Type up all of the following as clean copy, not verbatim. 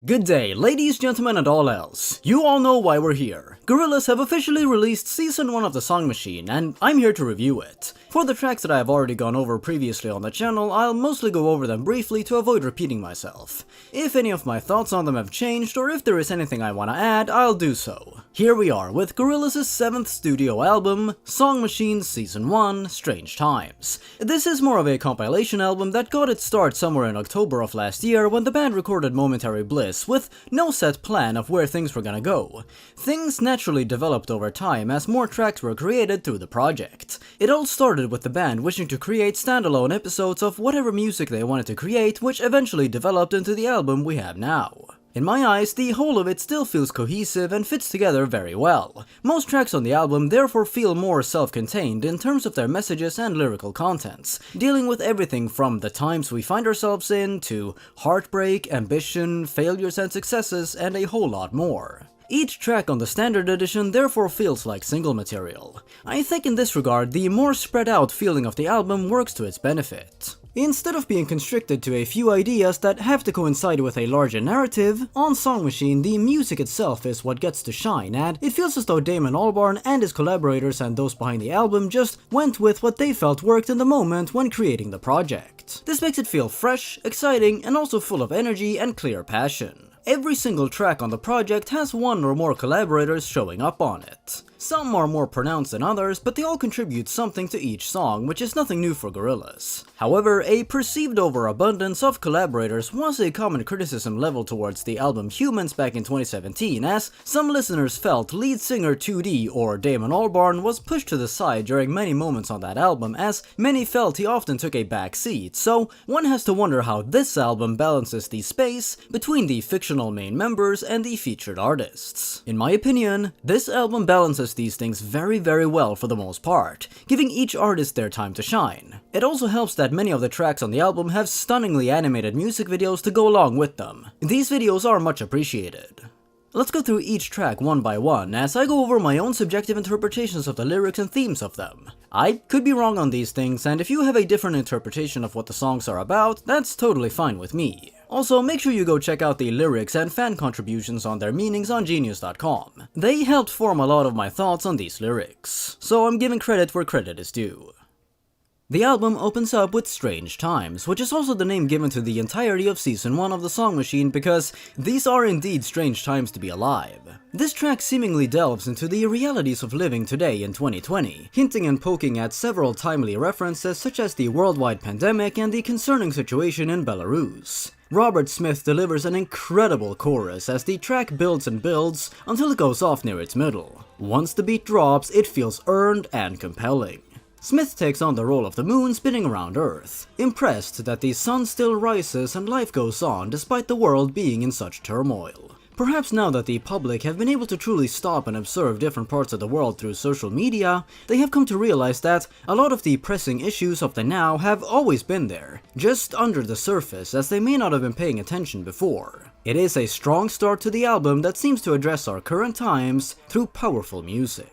Good day, ladies, gentlemen, and all else. You all know why we're here. Gorillaz have officially released Season 1 of the Song Machine, and I'm here to review it. For the tracks that I have already gone over previously on the channel, I'll mostly go over them briefly to avoid repeating myself. If any of my thoughts on them have changed, or if there is anything I want to add, I'll do so. Here we are with Gorillaz' 7th studio album, Song Machine Season 1, Strange Times. This is more of a compilation album that got its start somewhere in October of last year when the band recorded Momentary Bliss with no set plan of where things were gonna go. Things naturally developed over time as more tracks were created through the project. It all started with the band wishing to create standalone episodes of whatever music they wanted to create, which eventually developed into the album we have now. In my eyes, the whole of it still feels cohesive and fits together very well. Most tracks on the album therefore feel more self-contained in terms of their messages and lyrical contents, dealing with everything from the times we find ourselves in to heartbreak, ambition, failures and successes, and a whole lot more. Each track on the standard edition therefore feels like single material. I think in this regard, the more spread out feeling of the album works to its benefit. Instead of being constricted to a few ideas that have to coincide with a larger narrative, on Song Machine the music itself is what gets to shine, and it feels as though Damon Albarn and his collaborators and those behind the album just went with what they felt worked in the moment when creating the project. This makes it feel fresh, exciting, and also full of energy and clear passion. Every single track on the project has one or more collaborators showing up on it. Some are more pronounced than others, but they all contribute something to each song, which is nothing new for Gorillaz. However, a perceived overabundance of collaborators was a common criticism leveled towards the album Humans back in 2017, as some listeners felt lead singer 2D or Damon Albarn was pushed to the side during many moments on that album, as many felt he often took a back seat, so one has to wonder how this album balances the space between the fictional main members and the featured artists. In my opinion, this album balances these things very well for the most part, giving each artist their time to shine. It also helps that many of the tracks on the album have stunningly animated music videos to go along with them. These videos are much appreciated. Let's go through each track one by one as I go over my own subjective interpretations of the lyrics and themes of them. I could be wrong on these things, and if you have a different interpretation of what the songs are about, that's totally fine with me. Also, make sure you go check out the lyrics and fan contributions on their meanings on Genius.com. They helped form a lot of my thoughts on these lyrics, so I'm giving credit where credit is due. The album opens up with Strange Times, which is also the name given to the entirety of Season 1 of the Song Machine because these are indeed strange times to be alive. This track seemingly delves into the realities of living today in 2020, hinting and poking at several timely references such as the worldwide pandemic and the concerning situation in Belarus. Robert Smith delivers an incredible chorus as the track builds and builds until it goes off near its middle. Once the beat drops, it feels earned and compelling. Smith takes on the role of the moon spinning around Earth, impressed that the sun still rises and life goes on despite the world being in such turmoil. Perhaps now that the public have been able to truly stop and observe different parts of the world through social media, they have come to realize that a lot of the pressing issues of the now have always been there, just under the surface as they may not have been paying attention before. It is a strong start to the album that seems to address our current times through powerful music.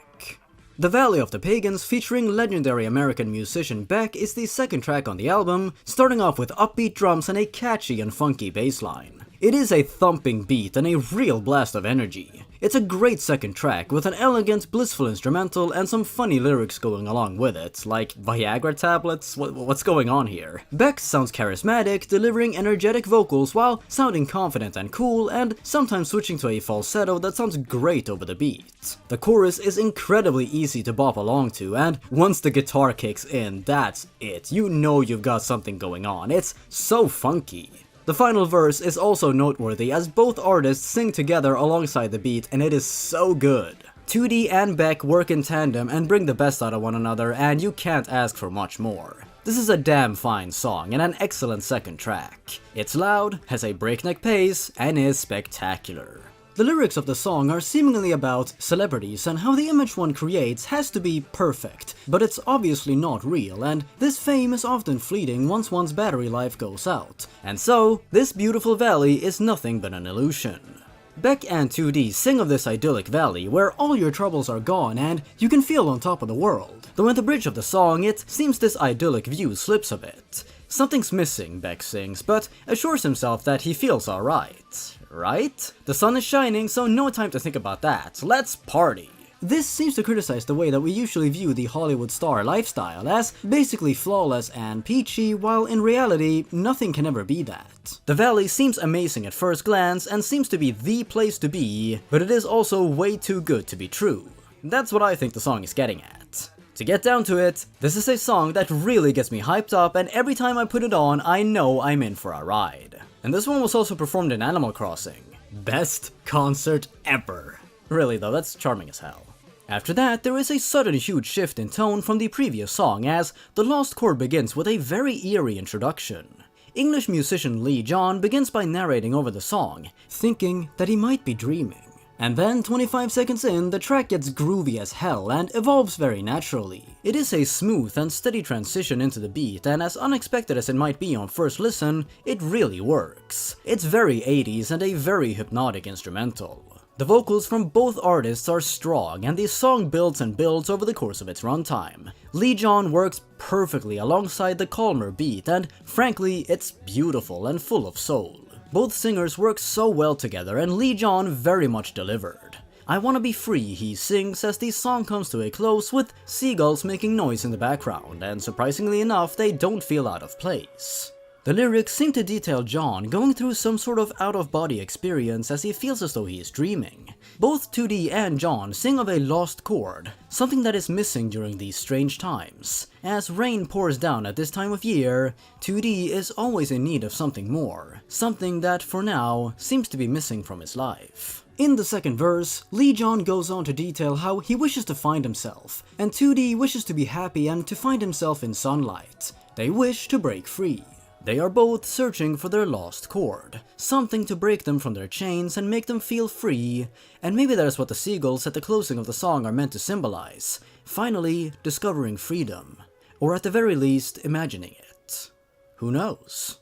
The Valley of the Pagans featuring legendary American musician Beck is the second track on the album, starting off with upbeat drums and a catchy and funky bass line. It is a thumping beat and a real blast of energy. It's a great second track with an elegant, blissful instrumental and some funny lyrics going along with it, like Viagra tablets? What's going on here? Beck sounds charismatic, delivering energetic vocals while sounding confident and cool, and sometimes switching to a falsetto that sounds great over the beat. The chorus is incredibly easy to bop along to, and once the guitar kicks in, that's it. You know you've got something going on. It's so funky. The final verse is also noteworthy as both artists sing together alongside the beat, and it is so good. 2D and Beck work in tandem and bring the best out of one another, and you can't ask for much more. This is a damn fine song and an excellent second track. It's loud, has a breakneck pace, and is spectacular. The lyrics of the song are seemingly about celebrities and how the image one creates has to be perfect, but it's obviously not real, and this fame is often fleeting once one's battery life goes out. And so, this beautiful valley is nothing but an illusion. Beck and 2D sing of this idyllic valley where all your troubles are gone and you can feel on top of the world. Though at the bridge of the song, it seems this idyllic view slips a bit. Something's missing, Beck sings, but assures himself that he feels alright. right? The sun is shining, so no time to think about that. Let's party! This seems to criticize the way that we usually view the Hollywood star lifestyle as basically flawless and peachy, while in reality, nothing can ever be that. The valley seems amazing at first glance and seems to be the place to be, but it is also way too good to be true. That's what I think the song is getting at. To get down to it, this is a song that really gets me hyped up, and every time I put it on, I know I'm in for a ride. And this one was also performed in Animal Crossing. Best concert ever. Really though, that's charming as hell. After that, there is a sudden huge shift in tone from the previous song as the lost chord begins with a very eerie introduction. English musician Lee John begins by narrating over the song, thinking that he might be dreaming. And then 25 seconds in, the track gets groovy as hell and evolves very naturally. It is a smooth and steady transition into the beat, and as unexpected as it might be on first listen, it really works. It's very 80s and a very hypnotic instrumental. The vocals from both artists are strong, and the song builds and builds over the course of its runtime. Lee John works perfectly alongside the calmer beat, and frankly, it's beautiful and full of soul. Both singers work so well together, and Lee John very much delivered. I Wanna Be Free, he sings as the song comes to a close with seagulls making noise in the background, and surprisingly enough, they don't feel out of place. The lyrics seem to detail John going through some sort of out-of-body experience as he feels as though he is dreaming. Both 2D and John sing of a lost chord, something that is missing during these strange times. As rain pours down at this time of year, 2D is always in need of something more, something that, for now, seems to be missing from his life. In the second verse, Lee John goes on to detail how he wishes to find himself, and 2D wishes to be happy and to find himself in sunlight. They wish to break free. They are both searching for their lost chord, something to break them from their chains and make them feel free, and maybe that's what the seagulls at the closing of the song are meant to symbolize, finally discovering freedom, or at the very least, imagining it. Who knows?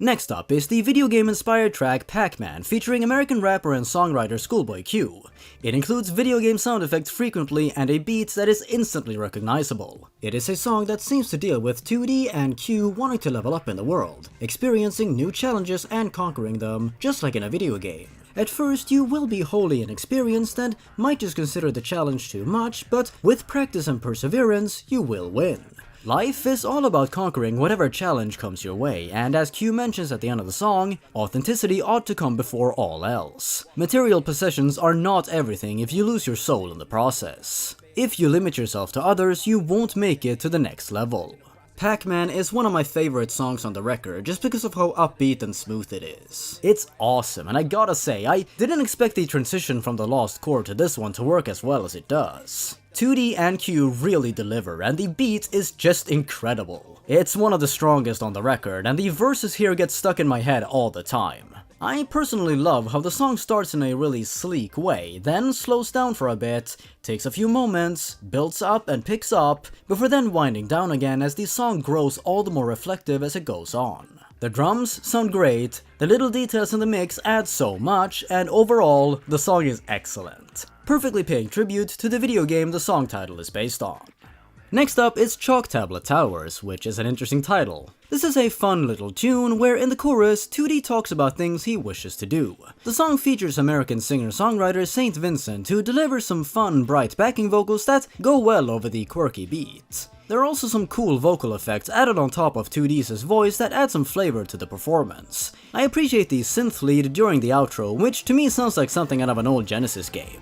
Next up is the video game-inspired track Pac-Man featuring American rapper and songwriter Schoolboy Q. It includes video game sound effects frequently and a beat that is instantly recognizable. It is a song that seems to deal with 2D and Q wanting to level up in the world, experiencing new challenges and conquering them, just like in a video game. At first, you will be wholly inexperienced and might just consider the challenge too much, but with practice and perseverance, you will win. Life is all about conquering whatever challenge comes your way, and as Q mentions at the end of the song, authenticity ought to come before all else. Material possessions are not everything if you lose your soul in the process. If you limit yourself to others, you won't make it to the next level. Pac-Man is one of my favorite songs on the record just because of how upbeat and smooth it is. It's awesome, and I gotta say, I didn't expect the transition from the lost chord to this one to work as well as it does. 2D and Q really deliver, and the beat is just incredible. It's one of the strongest on the record, and the verses here get stuck in my head all the time. I personally love how the song starts in a really sleek way, then slows down for a bit, takes a few moments, builds up and picks up, before then winding down again as the song grows all the more reflective as it goes on. The drums sound great, the little details in the mix add so much, and overall, the song is excellent. Perfectly paying tribute to the video game the song title is based on. Next up is Chalk Tablet Towers, which is an interesting title. This is a fun little tune where in the chorus, 2D talks about things he wishes to do. The song features American singer-songwriter St. Vincent, who delivers some fun, bright backing vocals that go well over the quirky beat. There are also some cool vocal effects added on top of 2D's voice that add some flavor to the performance. I appreciate the synth lead during the outro, which to me sounds like something out of an old Genesis game.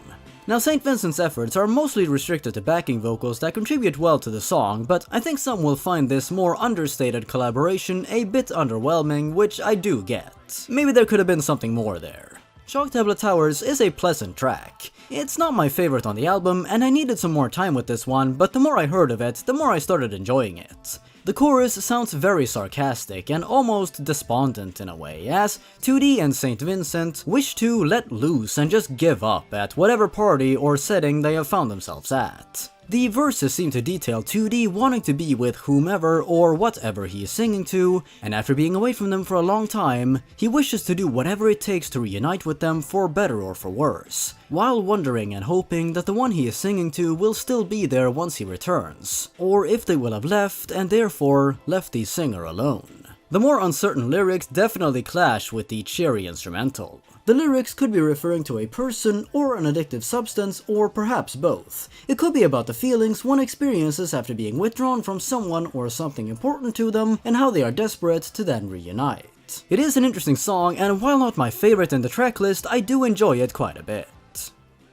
Now, St. Vincent's efforts are mostly restricted to backing vocals that contribute well to the song, but I think some will find this more understated collaboration a bit underwhelming, which I do get. Maybe there could have been something more there. Chalk Tablet Towers is a pleasant track. It's not my favorite on the album, and I needed some more time with this one, but the more I heard of it, the more I started enjoying it. The chorus sounds very sarcastic and almost despondent in a way, as 2D and St. Vincent wish to let loose and just give up at whatever party or setting they have found themselves at. The verses seem to detail 2D wanting to be with whomever or whatever he is singing to, and after being away from them for a long time, he wishes to do whatever it takes to reunite with them for better or for worse, while wondering and hoping that the one he is singing to will still be there once he returns, or if they will have left and therefore left the singer alone. The more uncertain lyrics definitely clash with the cheery instrumental. The lyrics could be referring to a person or an addictive substance, or perhaps both. It could be about the feelings one experiences after being withdrawn from someone or something important to them, and how they are desperate to then reunite. It is an interesting song, and while not my favorite in the tracklist, I do enjoy it quite a bit.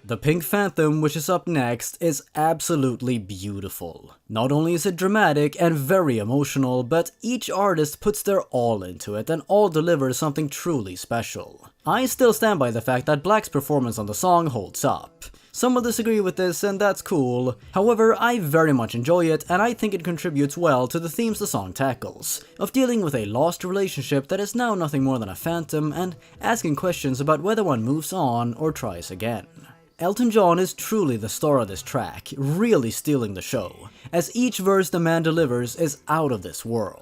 The Pink Phantom, which is up next, is absolutely beautiful. Not only is it dramatic and very emotional, but each artist puts their all into it and all delivers something truly special. I still stand by the fact that Black's performance on the song holds up. Some will disagree with this, and that's cool. However, I very much enjoy it, and I think it contributes well to the themes the song tackles, of dealing with a lost relationship that is now nothing more than a phantom, and asking questions about whether one moves on or tries again. Elton John is truly the star of this track, really stealing the show, as each verse the man delivers is out of this world.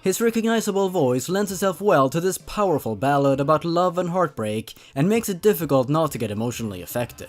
His recognizable voice lends itself well to this powerful ballad about love and heartbreak, and makes it difficult not to get emotionally affected.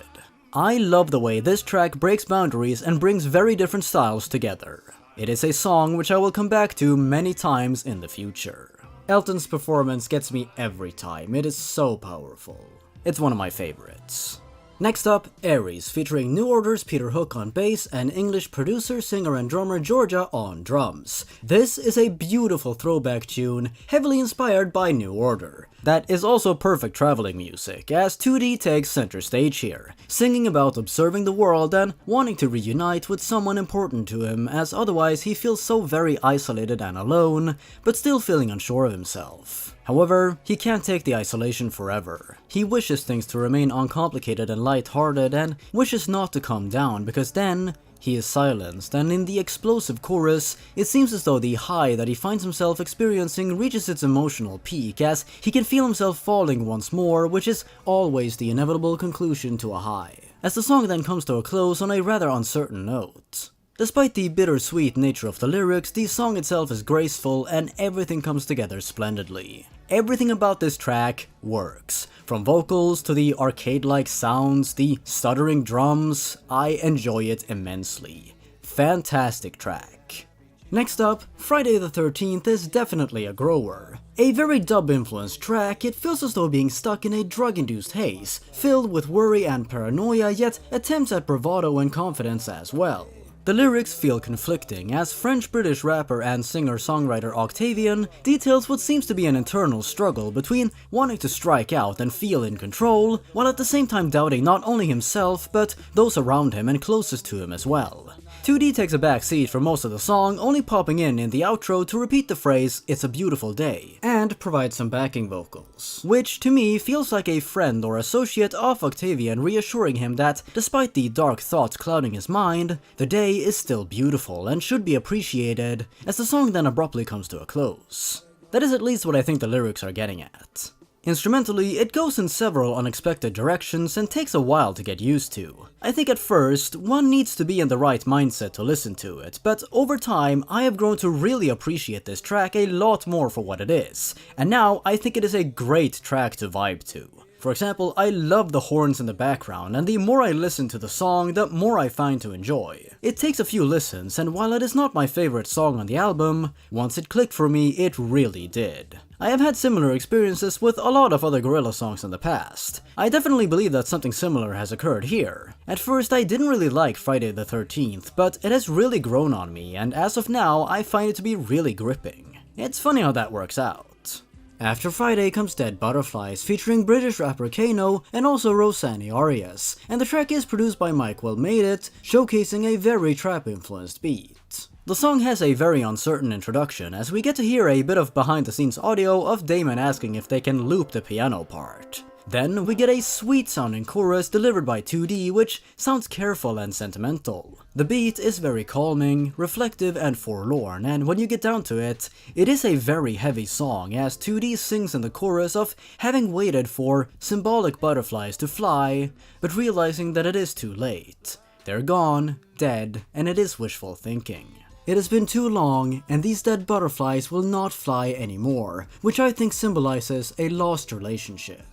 I love the way this track breaks boundaries and brings very different styles together. It is a song which I will come back to many times in the future. Elton's performance gets me every time, it is so powerful. It's one of my favorites. Next up, Aries, featuring New Order's Peter Hook on bass and English producer, singer and drummer Georgia on drums. This is a beautiful throwback tune, heavily inspired by New Order. That is also perfect traveling music, as 2D takes center stage here, singing about observing the world and wanting to reunite with someone important to him, as otherwise he feels so very isolated and alone, but still feeling unsure of himself. However, he can't take the isolation forever. He wishes things to remain uncomplicated and light-hearted, and wishes not to calm down, because then he is silenced, and in the explosive chorus, it seems as though the high that he finds himself experiencing reaches its emotional peak, as he can feel himself falling once more, which is always the inevitable conclusion to a high, as the song then comes to a close on a rather uncertain note. Despite the bittersweet nature of the lyrics, the song itself is graceful and everything comes together splendidly. Everything about this track works. From vocals to the arcade-like sounds, the stuttering drums, I enjoy it immensely. Fantastic track. Next up, Friday the 13th is definitely a grower. A very dub-influenced track, it feels as though being stuck in a drug-induced haze, filled with worry and paranoia, yet attempts at bravado and confidence as well. The lyrics feel conflicting, as French-British rapper and singer-songwriter Octavian details what seems to be an internal struggle between wanting to strike out and feel in control, while at the same time doubting not only himself, but those around him and closest to him as well. 2D takes a back seat for most of the song, only popping in the outro to repeat the phrase "It's a beautiful day" and provide some backing vocals, which to me feels like a friend or associate of Octavian reassuring him that despite the dark thoughts clouding his mind, the day is still beautiful and should be appreciated, as the song then abruptly comes to a close. That is at least what I think the lyrics are getting at. Instrumentally, it goes in several unexpected directions and takes a while to get used to. I think at first, one needs to be in the right mindset to listen to it, but over time, I have grown to really appreciate this track a lot more for what it is, and now I think it is a great track to vibe to. For example, I love the horns in the background, and the more I listen to the song, the more I find to enjoy. It takes a few listens, and while it is not my favorite song on the album, once it clicked for me, it really did. I have had similar experiences with a lot of other Gorillaz songs in the past. I definitely believe that something similar has occurred here. At first, I didn't really like Friday the 13th, but it has really grown on me, and as of now, I find it to be really gripping. It's funny how that works out. After Friday comes Dead Butterflies, featuring British rapper Kano and also Rosanne Arias, and the track is produced by Mike Well Made It, showcasing a very trap-influenced beat. The song has a very uncertain introduction, as we get to hear a bit of behind-the-scenes audio of Damon asking if they can loop the piano part. Then we get a sweet-sounding chorus delivered by 2D, which sounds careful and sentimental. The beat is very calming, reflective and forlorn, and when you get down to it, it is a very heavy song, as 2D sings in the chorus of having waited for symbolic butterflies to fly, but realizing that it is too late. They're gone, dead, and it is wishful thinking. It has been too long, and these dead butterflies will not fly anymore, which I think symbolizes a lost relationship.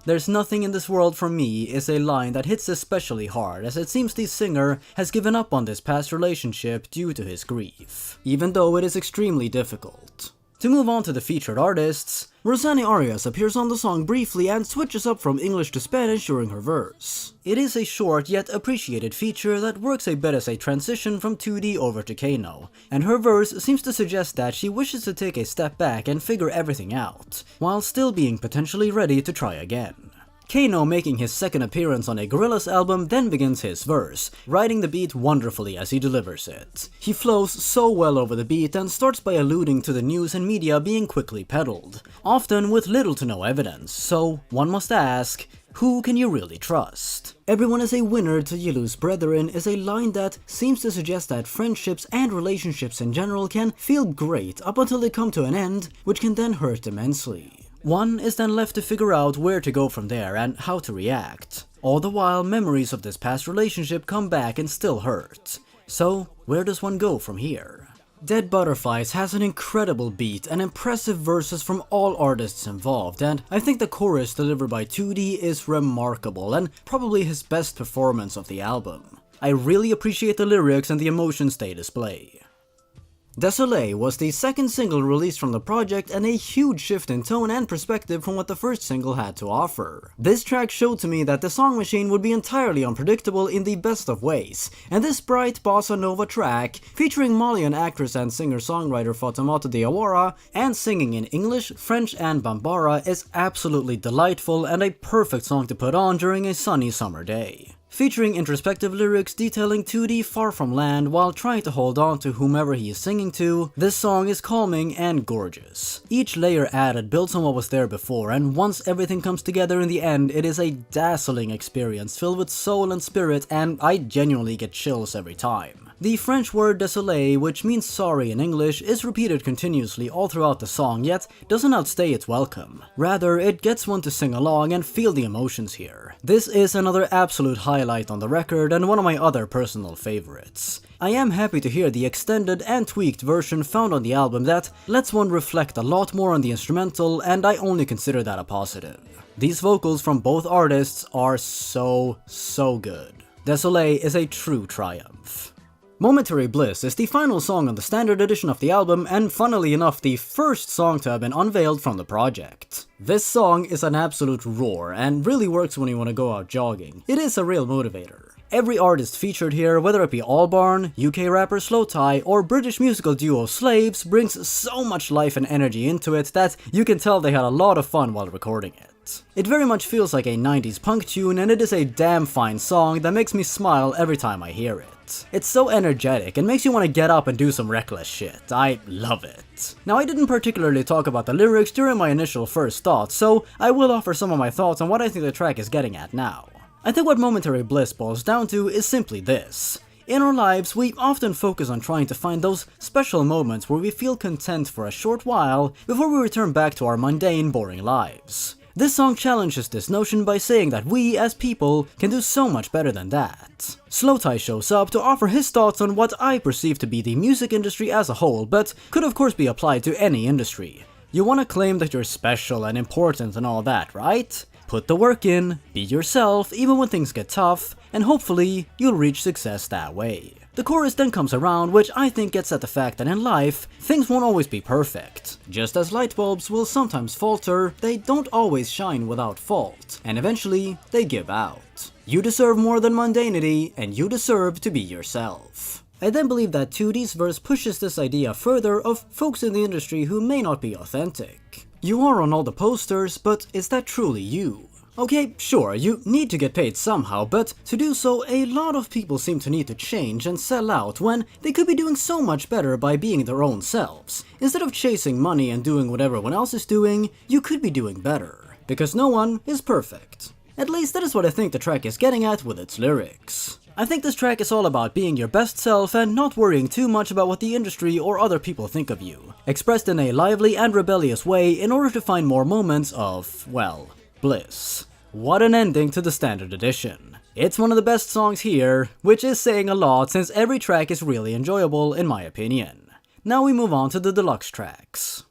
"There's nothing in this world for me" is a line that hits especially hard, as it seems the singer has given up on this past relationship due to his grief, even though it is extremely difficult. To move on to the featured artists, Rosanne Arias appears on the song briefly and switches up from English to Spanish during her verse. It is a short yet appreciated feature that works a bit as a transition from 2D over to Kano, and her verse seems to suggest that she wishes to take a step back and figure everything out, while still being potentially ready to try again. Kano, making his second appearance on a Gorillaz album, then begins his verse, riding the beat wonderfully as he delivers it. He flows so well over the beat and starts by alluding to the news and media being quickly peddled, often with little to no evidence, so one must ask, who can you really trust? Everyone is a winner to Yelu's brethren is a line that seems to suggest that friendships and relationships in general can feel great up until they come to an end, which can then hurt immensely. One is then left to figure out where to go from there and how to react. All the while, memories of this past relationship come back and still hurt. So, where does one go from here? Dead Butterflies has an incredible beat and impressive verses from all artists involved, and I think the chorus delivered by 2D is remarkable and probably his best performance of the album. I really appreciate the lyrics and the emotions they display. Désolé was the second single released from the project and a huge shift in tone and perspective from what the first single had to offer. This track showed to me that the song machine would be entirely unpredictable in the best of ways, and this bright bossa nova track, featuring Malian actress and singer-songwriter Fatoumata Diawara, and singing in English, French and Bambara, is absolutely delightful and a perfect song to put on during a sunny summer day. Featuring introspective lyrics detailing 2D far from land while trying to hold on to whomever he is singing to, this song is calming and gorgeous. Each layer added builds on what was there before, and once everything comes together in the end, it is a dazzling experience filled with soul and spirit, and I genuinely get chills every time. The French word désolé, which means sorry in English, is repeated continuously all throughout the song, yet doesn't outstay its welcome. Rather, it gets one to sing along and feel the emotions here. This is another absolute highlight on the record and one of my other personal favorites. I am happy to hear the extended and tweaked version found on the album that lets one reflect a lot more on the instrumental, and I only consider that a positive. These vocals from both artists are so good. Désolé is a true triumph. Momentary Bliss is the final song on the standard edition of the album, and funnily enough the first song to have been unveiled from the project. This song is an absolute roar and really works when you want to go out jogging. It is a real motivator. Every artist featured here, whether it be Albarn, UK rapper Slowthai, or British musical duo Slaves, brings so much life and energy into it that you can tell they had a lot of fun while recording it. It very much feels like a 90s punk tune, and it is a damn fine song that makes me smile every time I hear it. It's so energetic and makes you want to get up and do some reckless shit. I love it. Now, I didn't particularly talk about the lyrics during my initial first thoughts, so I will offer some of my thoughts on what I think the track is getting at now. I think what Momentary Bliss boils down to is simply this. In our lives, we often focus on trying to find those special moments where we feel content for a short while before we return back to our mundane, boring lives. This song challenges this notion by saying that we, as people, can do so much better than that. Slowthai shows up to offer his thoughts on what I perceive to be the music industry as a whole, but could of course be applied to any industry. You want to claim that you're special and important and all that, right? Put the work in, be yourself even when things get tough, and hopefully you'll reach success that way. The chorus then comes around, which I think gets at the fact that in life, things won't always be perfect. Just as light bulbs will sometimes falter, they don't always shine without fault, and eventually they give out. You deserve more than mundanity, and you deserve to be yourself. I then believe that 2D's verse pushes this idea further of folks in the industry who may not be authentic. You are on all the posters, but is that truly you? Okay, sure, you need to get paid somehow, but to do so, a lot of people seem to need to change and sell out when they could be doing so much better by being their own selves. Instead of chasing money and doing what everyone else is doing, you could be doing better. Because no one is perfect. At least that is what I think the track is getting at with its lyrics. I think this track is all about being your best self and not worrying too much about what the industry or other people think of you, expressed in a lively and rebellious way in order to find more moments of, well, bliss. What an ending to the standard edition. It's one of the best songs here, which is saying a lot since every track is really enjoyable in my opinion. Now we move on to the deluxe tracks.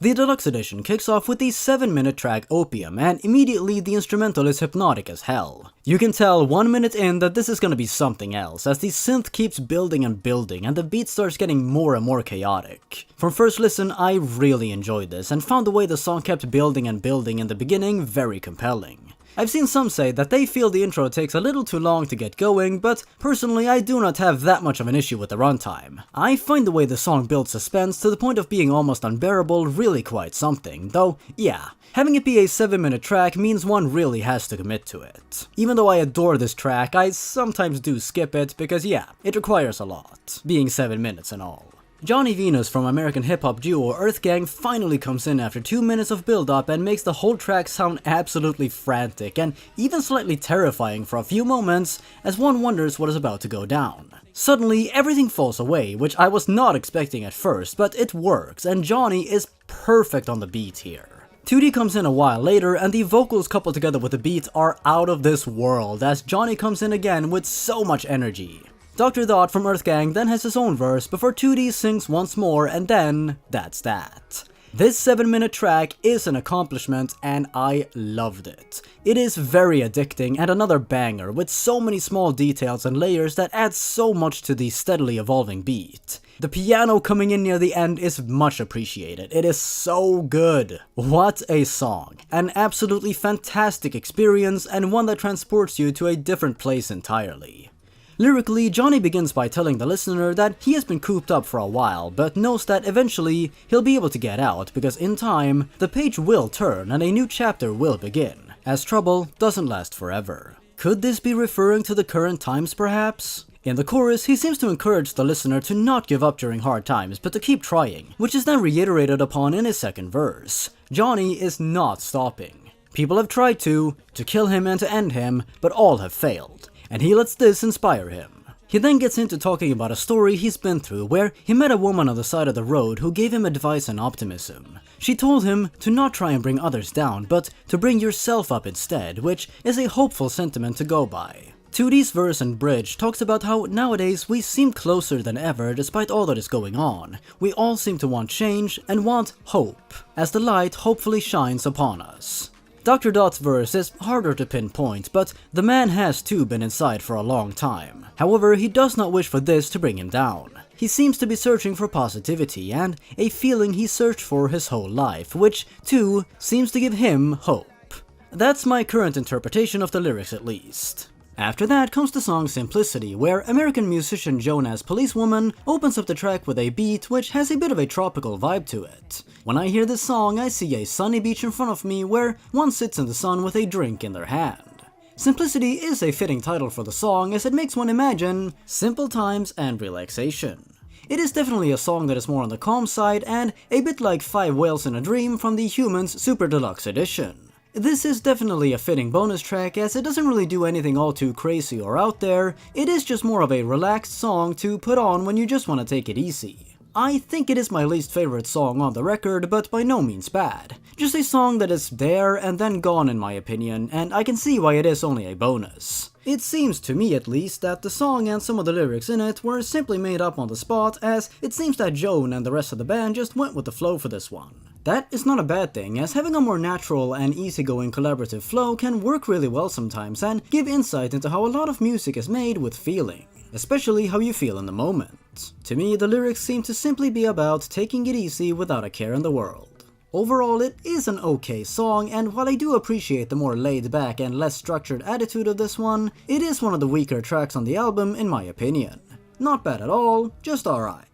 The deluxe edition kicks off with the 7-minute track Opium, and immediately the instrumental is hypnotic as hell. You can tell 1 minute in that this is gonna be something else, as the synth keeps building and building and the beat starts getting more and more chaotic. From first listen, I really enjoyed this and found the way the song kept building and building in the beginning very compelling. I've seen some say that they feel the intro takes a little too long to get going, but personally I do not have that much of an issue with the runtime. I find the way the song builds suspense to the point of being almost unbearable really quite something, though yeah, having it be a 7-minute track means one really has to commit to it. Even though I adore this track, I sometimes do skip it because yeah, it requires a lot, being 7 minutes and all. Johnny Venus from American hip-hop duo Earth Gang finally comes in after 2 minutes of build-up and makes the whole track sound absolutely frantic and even slightly terrifying for a few moments as one wonders what is about to go down. Suddenly, everything falls away, which I was not expecting at first, but it works and Johnny is perfect on the beat here. 2D comes in a while later and the vocals coupled together with the beat are out of this world as Johnny comes in again with so much energy. Dr. Dot from Earth Gang then has his own verse before 2D sings once more and then that's that. This 7-minute track is an accomplishment and I loved it. It is very addicting and another banger with so many small details and layers that add so much to the steadily evolving beat. The piano coming in near the end is much appreciated. It is so good. What a song. An absolutely fantastic experience and one that transports you to a different place entirely. Lyrically, Johnny begins by telling the listener that he has been cooped up for a while, but knows that eventually he'll be able to get out because in time, the page will turn and a new chapter will begin, as trouble doesn't last forever. Could this be referring to the current times perhaps? In the chorus, he seems to encourage the listener to not give up during hard times, but to keep trying, which is then reiterated upon in his second verse. Johnny is not stopping. People have tried to kill him and to end him, but all have failed. And he lets this inspire him. He then gets into talking about a story he's been through where he met a woman on the side of the road who gave him advice and optimism. She told him to not try and bring others down, but to bring yourself up instead, which is a hopeful sentiment to go by. 2D's verse and bridge talks about how nowadays we seem closer than ever despite all that is going on. We all seem to want change and want hope, as the light hopefully shines upon us. Dr. Dot's verse is harder to pinpoint, but the man has too been inside for a long time. However, he does not wish for this to bring him down. He seems to be searching for positivity and a feeling he searched for his whole life, which, too, seems to give him hope. That's my current interpretation of the lyrics at least. After that comes the song Simplicity, where American musician Joan as Policewoman opens up the track with a beat which has a bit of a tropical vibe to it. When I hear this song, I see a sunny beach in front of me where one sits in the sun with a drink in their hand. Simplicity is a fitting title for the song as it makes one imagine simple times and relaxation. It is definitely a song that is more on the calm side and a bit like 5 Whales in a Dream from the Humans Super Deluxe Edition. This is definitely a fitting bonus track as it doesn't really do anything all too crazy or out there, it is just more of a relaxed song to put on when you just want to take it easy. I think it is my least favorite song on the record, but by no means bad. Just a song that is there and then gone in my opinion, and I can see why it is only a bonus. It seems to me at least that the song and some of the lyrics in it were simply made up on the spot, as it seems that Joan and the rest of the band just went with the flow for this one. That is not a bad thing, as having a more natural and easygoing collaborative flow can work really well sometimes and give insight into how a lot of music is made with feeling, especially how you feel in the moment. To me, the lyrics seem to simply be about taking it easy without a care in the world. Overall, it is an okay song, and while I do appreciate the more laid-back and less structured attitude of this one, it is one of the weaker tracks on the album in my opinion. Not bad at all, just alright.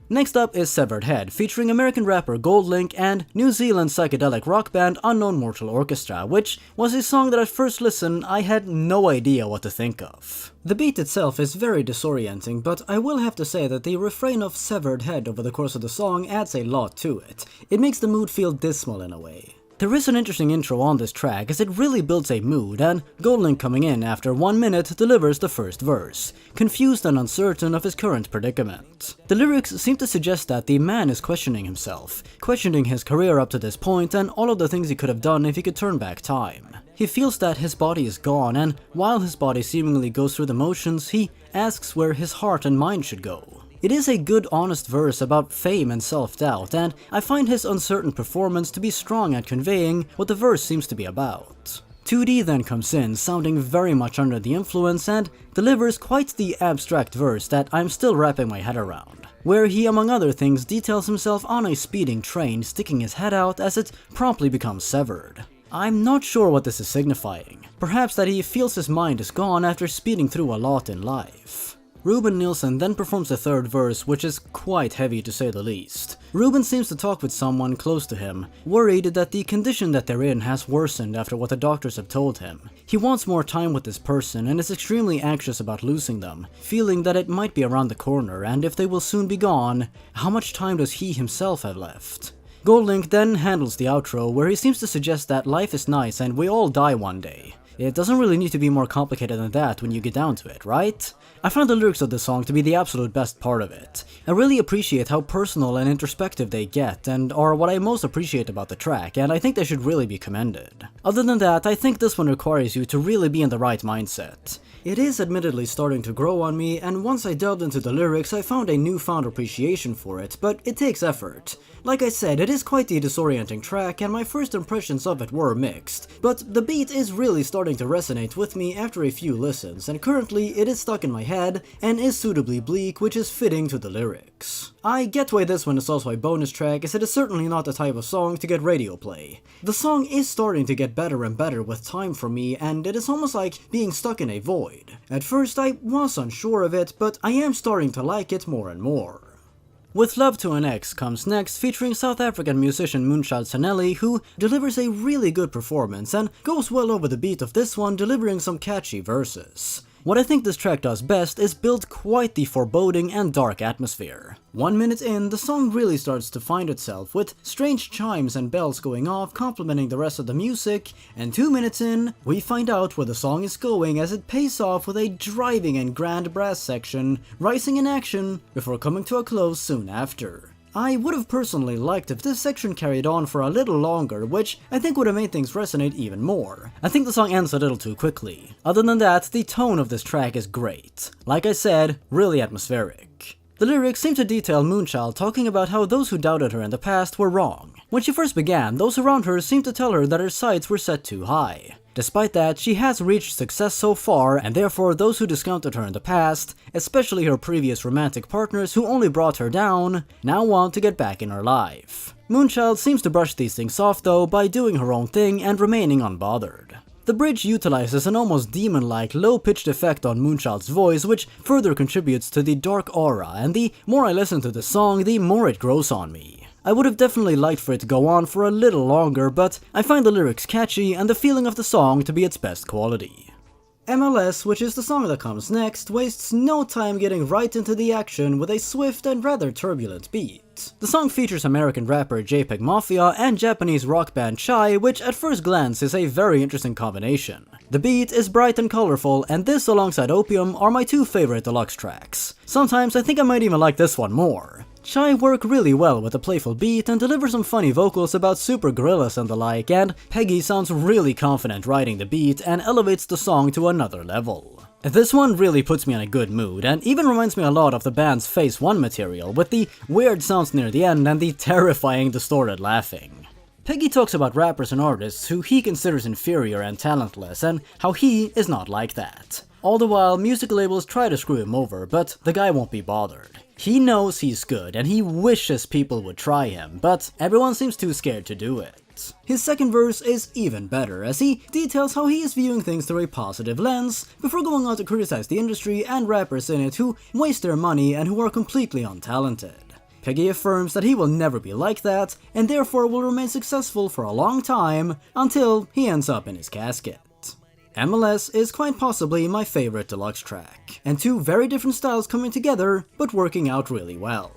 Next up is Severed Head, featuring American rapper Goldlink and New Zealand psychedelic rock band Unknown Mortal Orchestra, which was a song that at first listen I had no idea what to think of. The beat itself is very disorienting, but I will have to say that the refrain of Severed Head over the course of the song adds a lot to it. It makes the mood feel dismal in a way. There is an interesting intro on this track as it really builds a mood, and Goldlink coming in after 1 minute delivers the first verse, confused and uncertain of his current predicament. The lyrics seem to suggest that the man is questioning himself, questioning his career up to this point and all of the things he could have done if he could turn back time. He feels that his body is gone, and while his body seemingly goes through the motions, he asks where his heart and mind should go. It is a good honest verse about fame and self-doubt, and I find his uncertain performance to be strong at conveying what the verse seems to be about. 2D then comes in, sounding very much under the influence, and delivers quite the abstract verse that I'm still wrapping my head around, where he, among other things, details himself on a speeding train sticking his head out as it promptly becomes severed. I'm not sure what this is signifying. Perhaps that he feels his mind is gone after speeding through a lot in life. Ruben Nielsen then performs the third verse, which is quite heavy to say the least. Ruben seems to talk with someone close to him, worried that the condition that they're in has worsened after what the doctors have told him. He wants more time with this person and is extremely anxious about losing them, feeling that it might be around the corner, and if they will soon be gone, how much time does he himself have left? Goldlink then handles the outro, where he seems to suggest that life is nice and we all die one day. It doesn't really need to be more complicated than that when you get down to it, right? I found the lyrics of this song to be the absolute best part of it. I really appreciate how personal and introspective they get, and are what I most appreciate about the track, and I think they should really be commended. Other than that, I think this one requires you to really be in the right mindset. It is admittedly starting to grow on me, and once I delved into the lyrics I found a newfound appreciation for it, but it takes effort. Like I said, it is quite the disorienting track, and my first impressions of it were mixed, but the beat is really starting to resonate with me after a few listens, and currently it is stuck in my head and is suitably bleak, which is fitting to the lyrics. I get why this one is also a bonus track, as it is certainly not the type of song to get radio play. The song is starting to get better and better with time for me, and it is almost like being stuck in a void. At first I was unsure of it, but I am starting to like it more and more. With Love to an X comes next, featuring South African musician Moonchild Sanelli, who delivers a really good performance and goes well over the beat of this one, delivering some catchy verses. What I think this track does best is build quite the foreboding and dark atmosphere. 1 minute in, the song really starts to find itself, with strange chimes and bells going off complementing the rest of the music, and 2 minutes in, we find out where the song is going as it pays off with a driving and grand brass section, rising in action, before coming to a close soon after. I would have personally liked if this section carried on for a little longer, which I think would have made things resonate even more. I think the song ends a little too quickly. Other than that, the tone of this track is great. Like I said, really atmospheric. The lyrics seem to detail Moonchild talking about how those who doubted her in the past were wrong. When she first began, those around her seemed to tell her that her sights were set too high. Despite that, she has reached success so far, and therefore those who discounted her in the past, especially her previous romantic partners who only brought her down, now want to get back in her life. Moonchild seems to brush these things off though by doing her own thing and remaining unbothered. The bridge utilizes an almost demon-like low-pitched effect on Moonchild's voice, which further contributes to the dark aura, and the more I listen to the song, the more it grows on me. I would have definitely liked for it to go on for a little longer, but I find the lyrics catchy and the feeling of the song to be its best quality. MLS, which is the song that comes next, wastes no time getting right into the action with a swift and rather turbulent beat. The song features American rapper JPEG Mafia and Japanese rock band Chai, which at first glance is a very interesting combination. The beat is bright and colorful, and this alongside Opium are my two favorite deluxe tracks. Sometimes I think I might even like this one more. Chai work really well with a playful beat and deliver some funny vocals about super Gorillaz and the like, and Peggy sounds really confident riding the beat and elevates the song to another level. This one really puts me in a good mood, and even reminds me a lot of the band's Phase 1 material, with the weird sounds near the end and the terrifying distorted laughing. Peggy talks about rappers and artists who he considers inferior and talentless, and how he is not like that. All the while, music labels try to screw him over, but the guy won't be bothered. He knows he's good, and he wishes people would try him, but everyone seems too scared to do it. His second verse is even better, as he details how he is viewing things through a positive lens, before going on to criticize the industry and rappers in it who waste their money and who are completely untalented. Peggy affirms that he will never be like that, and therefore will remain successful for a long time, until he ends up in his casket. MLS is quite possibly my favorite deluxe track, and two very different styles coming together, but working out really well.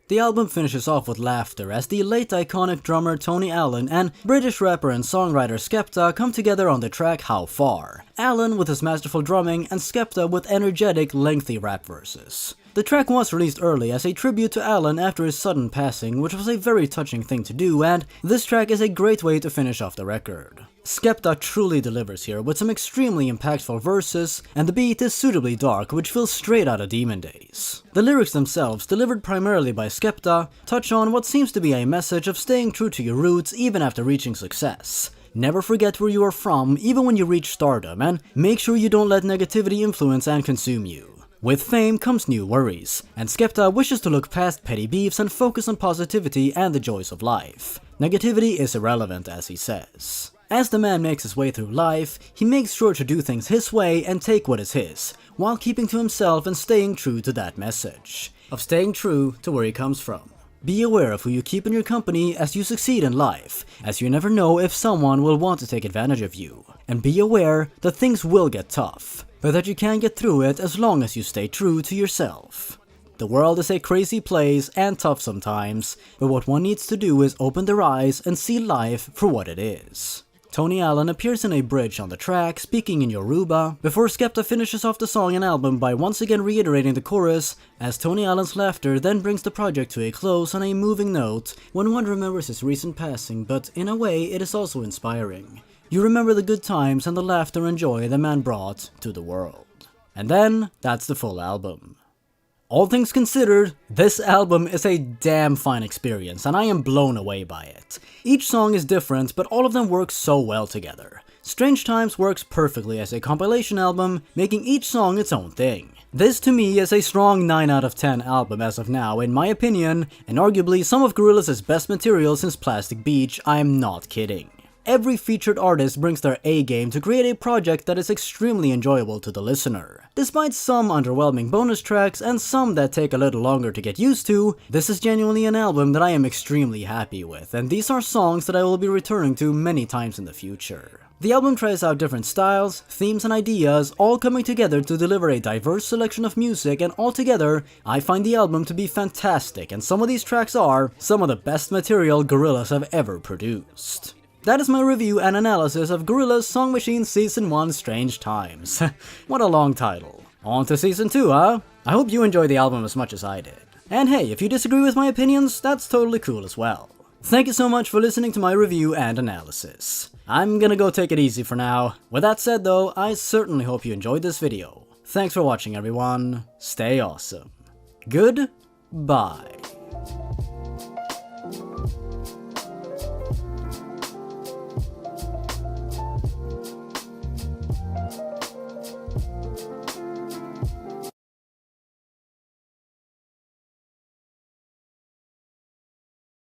The album finishes off with laughter as the late iconic drummer Tony Allen and British rapper and songwriter Skepta come together on the track How Far, Allen with his masterful drumming and Skepta with energetic, lengthy rap verses. The track was released early as a tribute to Allen after his sudden passing, which was a very touching thing to do, and this track is a great way to finish off the record. Skepta truly delivers here with some extremely impactful verses, and the beat is suitably dark, which feels straight out of Demon Days. The lyrics themselves, delivered primarily by Skepta, touch on what seems to be a message of staying true to your roots even after reaching success. Never forget where you are from, even when you reach stardom, and make sure you don't let negativity influence and consume you. With fame comes new worries, and Skepta wishes to look past petty beefs and focus on positivity and the joys of life. Negativity is irrelevant, as he says. As the man makes his way through life, he makes sure to do things his way and take what is his, while keeping to himself and staying true to that message, of staying true to where he comes from. Be aware of who you keep in your company as you succeed in life, as you never know if someone will want to take advantage of you. And be aware that things will get tough, but that you can get through it as long as you stay true to yourself. The world is a crazy place and tough sometimes, but what one needs to do is open their eyes and see life for what it is. Tony Allen appears in a bridge on the track, speaking in Yoruba, before Skepta finishes off the song and album by once again reiterating the chorus, as Tony Allen's laughter then brings the project to a close on a moving note when one remembers his recent passing, but in a way it is also inspiring. You remember the good times and the laughter and joy the man brought to the world. And then, that's the full album. All things considered, this album is a damn fine experience, and I am blown away by it. Each song is different, but all of them work so well together. Strange Times works perfectly as a compilation album, making each song its own thing. This to me is a strong 9 out of 10 album as of now, in my opinion, and arguably some of Gorillaz' best material since Plastic Beach. I'm not kidding. Every featured artist brings their A-game to create a project that is extremely enjoyable to the listener. Despite some underwhelming bonus tracks and some that take a little longer to get used to, this is genuinely an album that I am extremely happy with, and these are songs that I will be returning to many times in the future. The album tries out different styles, themes and ideas, all coming together to deliver a diverse selection of music, and altogether, I find the album to be fantastic, and some of these tracks are some of the best material Gorillaz have ever produced. That is my review and analysis of Gorillaz Song Machine Season 1 Strange Times. What a long title. On to Season 2, huh? I hope you enjoyed the album as much as I did. And hey, if you disagree with my opinions, that's totally cool as well. Thank you so much for listening to my review and analysis. I'm gonna go take it easy for now. With that said though, I certainly hope you enjoyed this video. Thanks for watching everyone. Stay awesome. Goodbye.